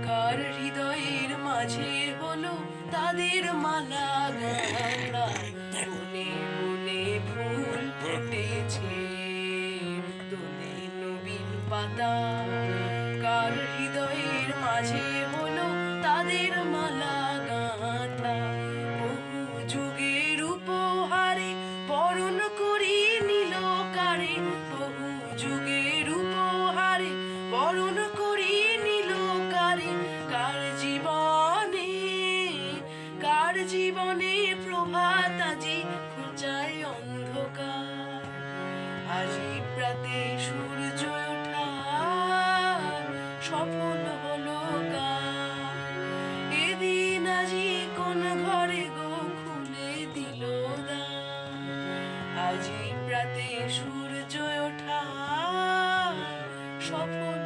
কার হৃদয়ের মাঝে হলো তাদের মালা গাঁথা, বনে বনে ফুল ফুটেছে দোলে নবীন পাতা। কার হৃদয়ের মাঝে হলো তাদের মালা গাঁথা, বহু যুগের উপহারে বরণ করি নিল কারে, বহু যুগের উপহারে বরণ করি নিল কারে। কার জীবনে প্রভাত আজি ঘুচায় অন্ধকার, আজি প্রাতে সূর্য ওঠা সফল হলো কার। এদিন আজি কোন ঘরে গো খুলে দিল দ্বার, আজি প্রাতে সূর্য ওঠা সফল